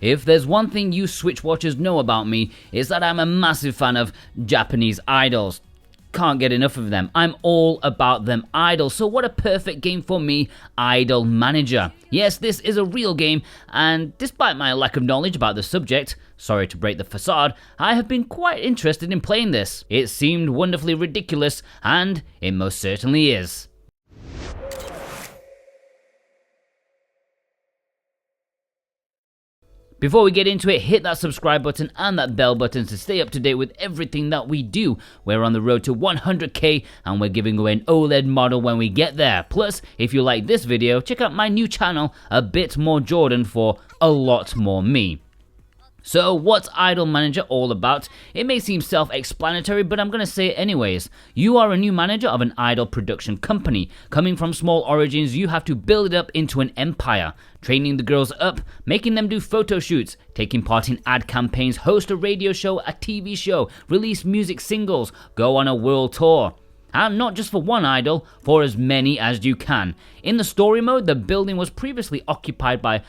If there's one thing you Switch watchers know about me, it's that I'm a massive fan of Japanese idols. Can't get enough of them. I'm all about them idols. So what a perfect game for me, Idol Manager. Yes, this is a real game, and despite my lack of knowledge about the subject, sorry to break the facade, I have been quite interested in playing this. It seemed wonderfully ridiculous, and it most certainly is. Before we get into it, hit that subscribe button and that bell button to stay up to date with everything that we do. We're on the road to 100k and we're giving away an OLED model when we get there. Plus, if you like this video, check out my new channel, A Bit More Jordan, for a lot more me. So what's Idol Manager all about? It may seem self-explanatory, but I'm going to say it anyways. You are a new manager of an idol production company. Coming from small origins, you have to build it up into an empire. Training the girls up, making them do photo shoots, taking part in ad campaigns, host a radio show, a TV show, release music singles, go on a world tour. And not just for one idol, for as many as you can. In the story mode, the building was previously occupied by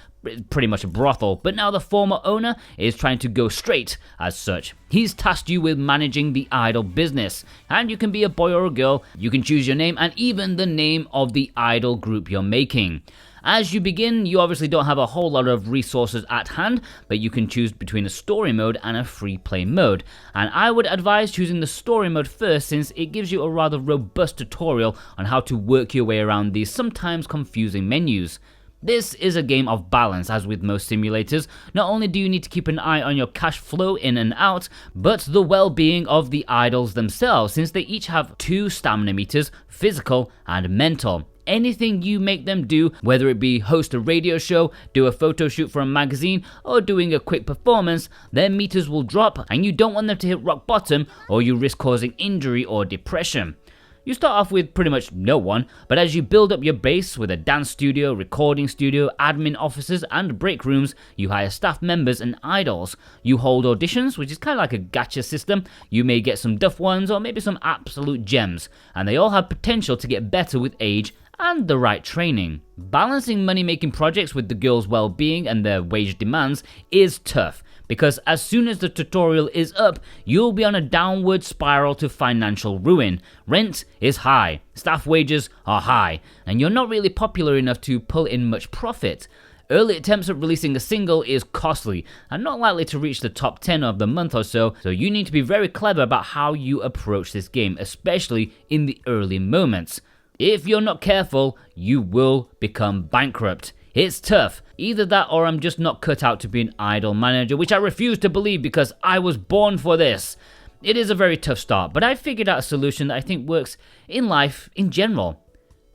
pretty much a brothel, but now the former owner is trying to go straight as such. He's tasked you with managing the idol business, and you can be a boy or a girl, you can choose your name and even the name of the idol group you're making. As you begin, you obviously don't have a whole lot of resources at hand, but you can choose between a story mode and a free play mode. And I would advise choosing the story mode first, since it gives you a rather robust tutorial on how to work your way around these sometimes confusing menus. This is a game of balance, as with most simulators. Not only do you need to keep an eye on your cash flow in and out, but the well-being of the idols themselves, since they each have 2 stamina meters, physical and mental. Anything you make them do, whether it be host a radio show, do a photo shoot for a magazine, or doing a quick performance, their meters will drop, and you don't want them to hit rock bottom or you risk causing injury or depression. You start off with pretty much no one, but as you build up your base with a dance studio, recording studio, admin offices and break rooms, you hire staff members and idols. You hold auditions, which is kind of like a gacha system. You may get some duff ones or maybe some absolute gems, and they all have potential to get better with age and the right training. Balancing money-making projects with the girls' well-being and their wage demands is tough, because as soon as the tutorial is up, you'll be on a downward spiral to financial ruin. Rent is high, staff wages are high, and you're not really popular enough to pull in much profit. Early attempts at releasing a single is costly and not likely to reach the top 10 of the month or so you need to be very clever about how you approach this game, especially in the early moments. If you're not careful, you will become bankrupt. It's tough. Either that or I'm just not cut out to be an idol manager, which I refuse to believe because I was born for this. It is a very tough start, but I figured out a solution that I think works in life in general.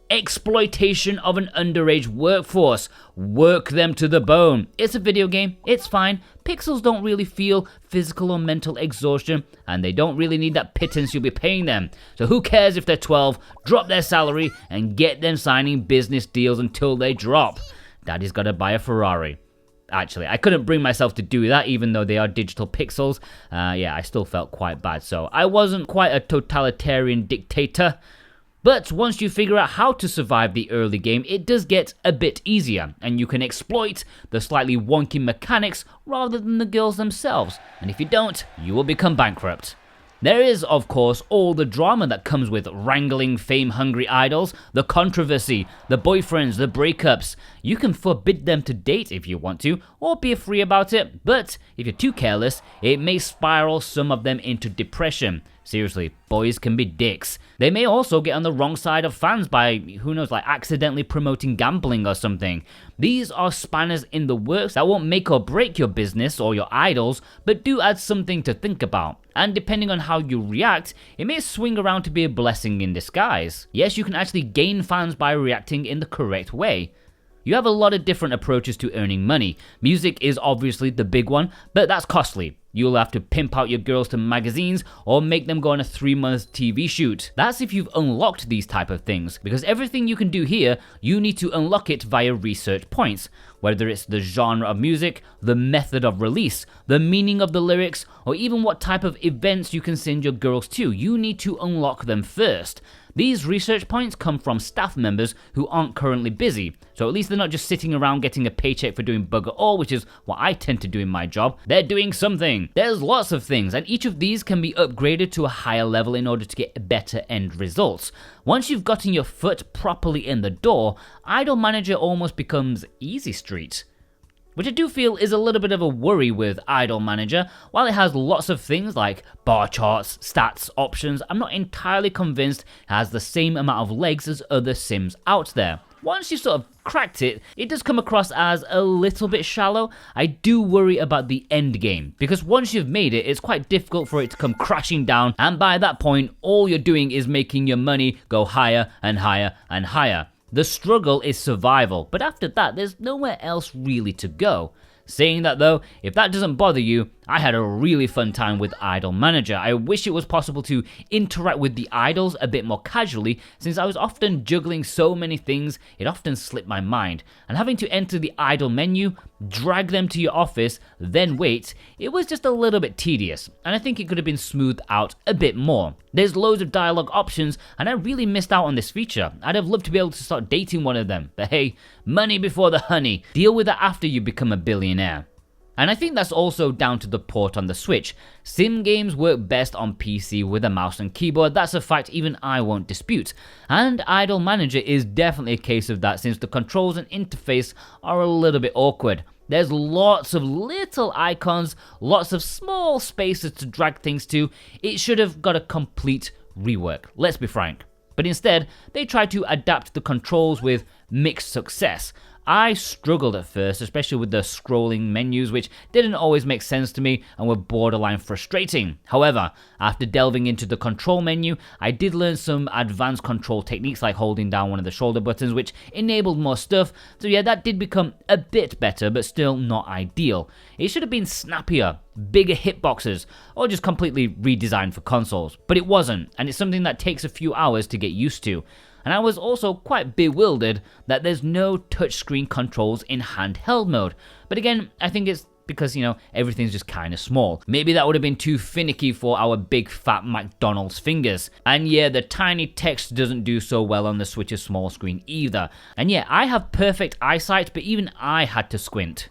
Exploitation of an underage workforce. Work them to the bone. It's a video game, it's fine. Pixels don't really feel physical or mental exhaustion, and they don't really need that pittance you'll be paying them. So who cares if they're 12, drop their salary and get them signing business deals until they drop. Daddy's gotta buy a Ferrari. Actually, I couldn't bring myself to do that, even though they are digital pixels. I still felt quite bad, so I wasn't quite a totalitarian dictator. But once you figure out how to survive the early game, it does get a bit easier, and you can exploit the slightly wonky mechanics rather than the girls themselves, and if you don't, you will become bankrupt. There is, of course, all the drama that comes with wrangling fame-hungry idols, the controversy, the boyfriends, the breakups. You can forbid them to date if you want to, or be free about it, but if you're too careless, it may spiral some of them into depression. Seriously, boys can be dicks. They may also get on the wrong side of fans by, who knows, like accidentally promoting gambling or something. These are spanners in the works that won't make or break your business or your idols, but do add something to think about. And depending on how you react, it may swing around to be a blessing in disguise. Yes, you can actually gain fans by reacting in the correct way. You have a lot of different approaches to earning money. Music is obviously the big one, but that's costly. You'll have to pimp out your girls to magazines or make them go on a 3-month TV shoot. That's if you've unlocked these type of things, because everything you can do here, you need to unlock it via research points. Whether it's the genre of music, the method of release, the meaning of the lyrics, or even what type of events you can send your girls to, you need to unlock them first. These research points come from staff members who aren't currently busy, so at least they're not just sitting around getting a paycheck for doing bugger all, which is what I tend to do in my job. They're doing something. There's lots of things, and each of these can be upgraded to a higher level in order to get better end results. Once you've gotten your foot properly in the door, Idle Manager almost becomes easy street. Which I do feel is a little bit of a worry with Idle Manager. While it has lots of things like bar charts, stats, options, I'm not entirely convinced it has the same amount of legs as other sims out there. Once you sort of cracked it, it does come across as a little bit shallow. I do worry about the end game, because once you've made it, it's quite difficult for it to come crashing down, and by that point, all you're doing is making your money go higher and higher and higher. The struggle is survival, but after that, there's nowhere else really to go. Saying that though, if that doesn't bother you, I had a really fun time with Idle Manager. I wish it was possible to interact with the idols a bit more casually, since I was often juggling so many things, it often slipped my mind. And having to enter the idol menu, drag them to your office, then wait, it was just a little bit tedious, and I think it could have been smoothed out a bit more. There's loads of dialogue options, and I really missed out on this feature. I'd have loved to be able to start dating one of them, but hey, money before the honey. Deal with that after you become a billionaire. And I think that's also down to the port on the Switch. Sim games work best on PC with a mouse and keyboard, that's a fact even I won't dispute. And Idle Manager is definitely a case of that, since the controls and interface are a little bit awkward. There's lots of little icons, lots of small spaces to drag things to. It should have got a complete rework, let's be frank. But instead, they tried to adapt the controls with mixed success. I struggled at first, especially with the scrolling menus, which didn't always make sense to me and were borderline frustrating. However, after delving into the control menu, I did learn some advanced control techniques like holding down one of the shoulder buttons, which enabled more stuff. So yeah, that did become a bit better, but still not ideal. It should have been snappier, bigger hitboxes, or just completely redesigned for consoles. But it wasn't, and it's something that takes a few hours to get used to. And I was also quite bewildered that there's no touchscreen controls in handheld mode. But again, I think it's because, everything's just kind of small. Maybe that would have been too finicky for our big fat McDonald's fingers. And yeah, the tiny text doesn't do so well on the Switch's small screen either. And yeah, I have perfect eyesight, but even I had to squint.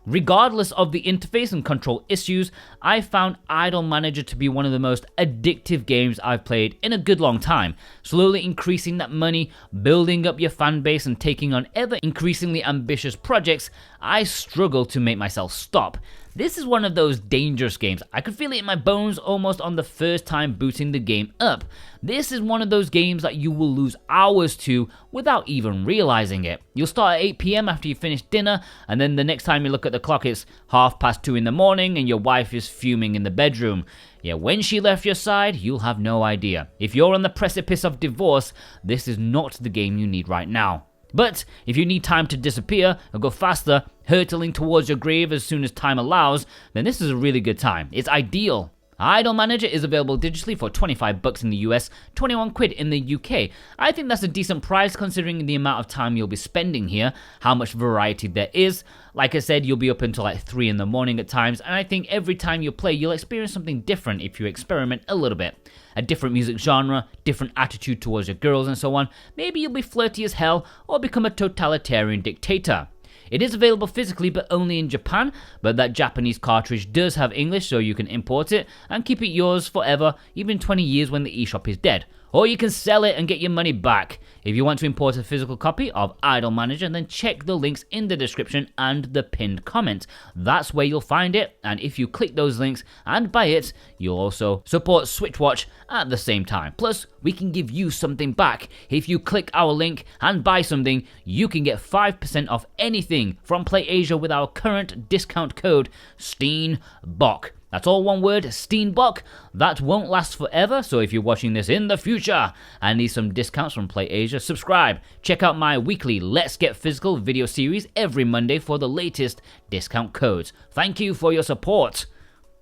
Regardless of the interface and control issues, I found Idle Manager to be one of the most addictive games I've played in a good long time. Slowly increasing that money, building up your fan base, and taking on ever increasingly ambitious projects, I struggle to make myself stop. This is one of those dangerous games. I could feel it in my bones almost on the first time booting the game up. This is one of those games that you will lose hours to without even realizing it. You'll start at 8 PM after you finish dinner, and then the next time you look at the clock it's 2:30 in the morning and your wife is fuming in the bedroom. Yeah, when she left your side, you'll have no idea. If you're on the precipice of divorce, this is not the game you need right now. But if you need time to disappear or go faster, hurtling towards your grave as soon as time allows, then this is a really good time. It's ideal. Idle Manager is available digitally for $25 in the US, 21 quid in the UK. I think that's a decent price considering the amount of time you'll be spending here, how much variety there is. Like I said, you'll be up until like 3 in the morning at times, and I think every time you play, you'll experience something different if you experiment a little bit. A different music genre, different attitude towards your girls and so on. Maybe you'll be flirty as hell or become a totalitarian dictator. It is available physically but only in Japan, but that Japanese cartridge does have English, so you can import it and keep it yours forever, even 20 years when the eShop is dead. Or you can sell it and get your money back. If you want to import a physical copy of Idle Manager, then check the links in the description and the pinned comment. That's where you'll find it, and if you click those links and buy it, you'll also support SwitchWatch at the same time. Plus, we can give you something back. If you click our link and buy something, you can get 5% off anything from PlayAsia with our current discount code STEENBOK. That's all one word, Steenbok. That won't last forever, so if you're watching this in the future and need some discounts from PlayAsia, subscribe. Check out my weekly Let's Get Physical video series every Monday for the latest discount codes. Thank you for your support.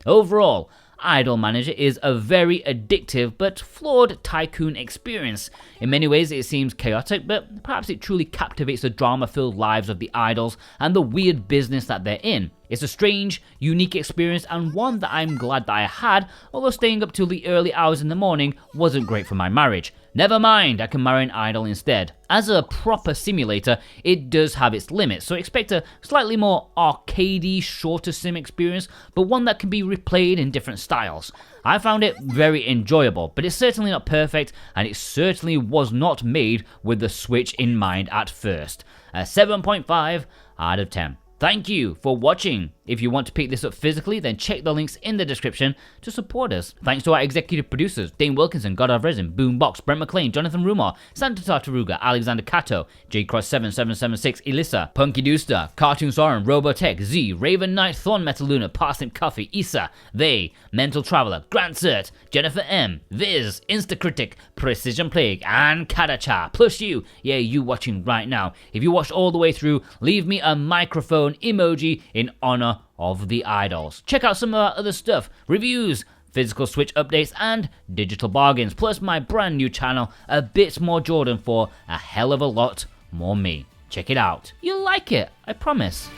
Overall, Idle Manager is a very addictive but flawed tycoon experience. In many ways it seems chaotic, but perhaps it truly captivates the drama-filled lives of the idols and the weird business that they're in. It's a strange, unique experience and one that I'm glad that I had, although staying up till the early hours in the morning wasn't great for my marriage. Never mind, I can marry an idol instead. As a proper simulator, it does have its limits, so expect a slightly more arcadey, shorter sim experience, but one that can be replayed in different styles. I found it very enjoyable, but it's certainly not perfect, and it certainly was not made with the Switch in mind at first. A 7.5 out of 10. Thank you for watching. If you want to pick this up physically, then check the links in the description to support us. Thanks to our executive producers, Dane Wilkinson, God of Resin, Boombox, Brent McLean, Jonathan Rumor, Santa Tartaruga, Alexander Cato, JCross7776, Elissa, Punky Dooster, Cartoon Soren, Robotech, Z, Raven Knight, Thorn Metaluna, Parsnip Coffee, Issa, They, Mental Traveler, Grant Cert, Jennifer M, Viz, Instacritic, Precision Plague, and Kadacha. Plus you, yeah, you watching right now. If you watched all the way through, leave me a microphone emoji in honor of the idols. Check out some of our other stuff, reviews, physical Switch updates, and digital bargains, plus my brand new channel, A Bit More Jordan, for a hell of a lot more me. Check it out. You'll like it, I promise.